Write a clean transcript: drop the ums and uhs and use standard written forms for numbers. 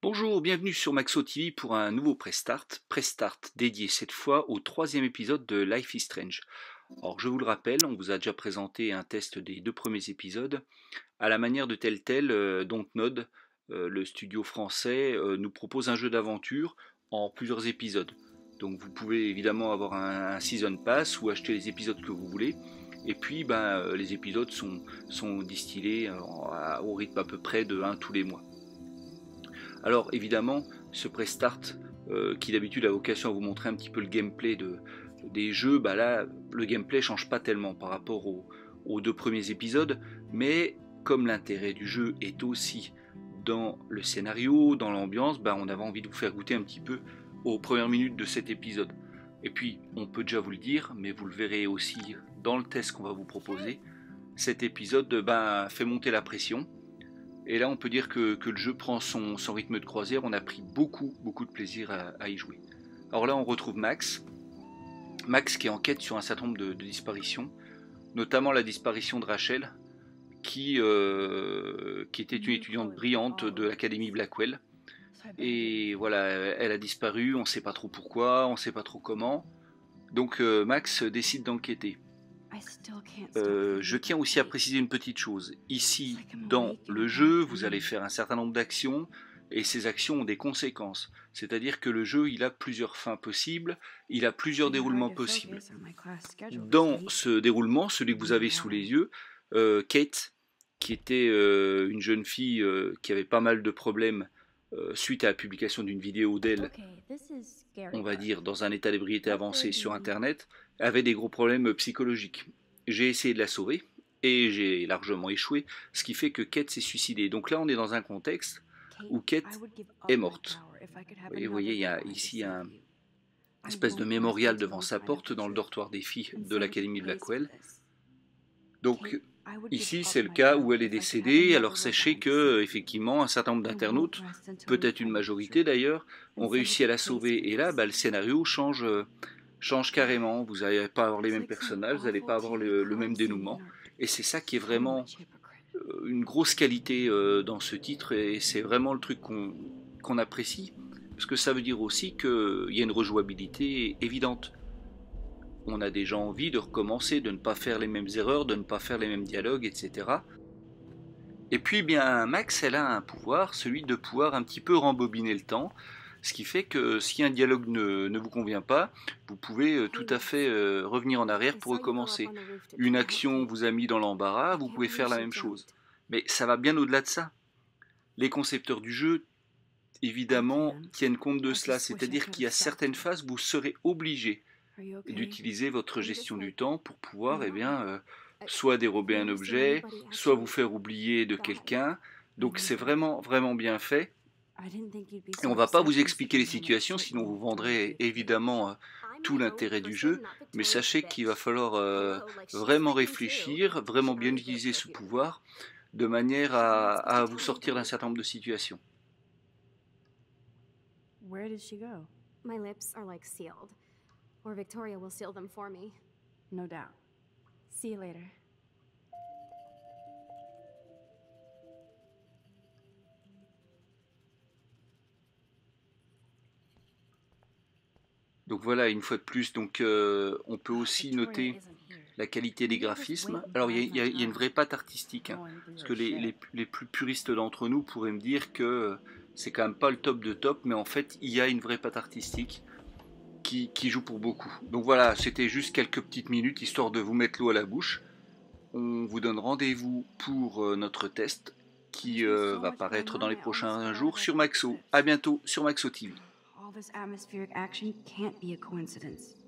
Bonjour, bienvenue sur Maxo TV pour un nouveau Prestart dédié cette fois au troisième épisode de Life is Strange. Alors je vous le rappelle, on vous a déjà présenté un test des deux premiers épisodes, à la manière de Telltale, Dontnod, le studio français, nous propose un jeu d'aventure en plusieurs épisodes. Donc vous pouvez évidemment avoir un Season Pass ou acheter les épisodes que vous voulez. Et puis les épisodes sont distillés au rythme à peu près de un tous les mois. Alors évidemment, ce prestart qui d'habitude a vocation à vous montrer un petit peu le gameplay des jeux, bah là le gameplay change pas tellement par rapport aux deux premiers épisodes, mais comme l'intérêt du jeu est aussi dans le scénario, dans l'ambiance, bah on avait envie de vous faire goûter un petit peu aux premières minutes de cet épisode. Et puis on peut déjà vous le dire, mais vous le verrez aussi dans le test qu'on va vous proposer, cet épisode fait monter la pression. Et là, on peut dire que le jeu prend son rythme de croisière. On a pris beaucoup de plaisir à y jouer. Alors là, on retrouve Max. Max qui enquête sur un certain nombre de disparitions, notamment la disparition de Rachel, qui était une étudiante brillante de l'académie Blackwell. Et voilà, elle a disparu, on ne sait pas trop pourquoi, on ne sait pas trop comment. Donc Max décide d'enquêter. Je tiens aussi à préciser une petite chose. Ici, dans le jeu, vous allez faire un certain nombre d'actions et ces actions ont des conséquences. C'est-à-dire que le jeu, il a plusieurs fins possibles, il a plusieurs déroulements possibles. Dans ce déroulement, celui que vous avez sous les yeux, Kate, qui était une jeune fille qui avait pas mal de problèmes suite à la publication d'une vidéo d'elle, on va dire, dans un état d'ébriété avancé sur Internet, avait des gros problèmes psychologiques. J'ai essayé de la sauver, et j'ai largement échoué, ce qui fait que Kate s'est suicidée. Donc là, on est dans un contexte où Kate est morte. Et vous voyez, il y a ici un espèce de mémorial devant sa porte dans le dortoir des filles de l'Académie Blackwell. Donc ici, c'est le cas où elle est décédée. Alors sachez que, effectivement, un certain nombre d'internautes, peut-être une majorité d'ailleurs, ont réussi à la sauver. Et là, le scénario change carrément. Vous n'allez pas avoir les mêmes personnages, vous n'allez pas avoir le même dénouement. Et c'est ça qui est vraiment une grosse qualité dans ce titre. Et c'est vraiment le truc qu'on apprécie. Parce que ça veut dire aussi qu'il y a une rejouabilité évidente. On a déjà envie de recommencer, de ne pas faire les mêmes erreurs, de ne pas faire les mêmes dialogues, etc. Et puis bien Max, elle a un pouvoir, celui de pouvoir un petit peu rembobiner le temps, ce qui fait que si un dialogue ne vous convient pas, vous pouvez tout à fait revenir en arrière pour recommencer. Une action vous a mis dans l'embarras, vous pouvez faire la même chose. Mais ça va bien au-delà de ça. Les concepteurs du jeu, évidemment, tiennent compte de cela, c'est-à-dire qu'il y a certaines phases où vous serez obligé d'utiliser votre gestion du temps pour pouvoir soit dérober un objet, soit vous faire oublier de quelqu'un. Donc c'est vraiment bien fait. Et on ne va pas vous expliquer les situations, sinon vous vendrez évidemment tout l'intérêt du jeu. Mais sachez qu'il va falloir vraiment réfléchir, vraiment bien utiliser ce pouvoir, de manière à vous sortir d'un certain nombre de situations. Where did she go? My lips are like sealed. Or Victoria will seal them for me. No doubt. See you later. Donc voilà, une fois de plus, on peut aussi noter la qualité des graphismes. Alors il y a une vraie patte artistique, hein, parce que les plus puristes d'entre nous pourraient me dire que c'est quand même pas le top de top, mais en fait il y a une vraie patte artistique qui joue pour beaucoup. Donc voilà, c'était juste quelques petites minutes histoire de vous mettre l'eau à la bouche. On vous donne rendez-vous pour notre test qui va paraître dans les prochains jours sur Maxo. A bientôt sur Maxo TV. All this atmospheric action can't be a coincidence.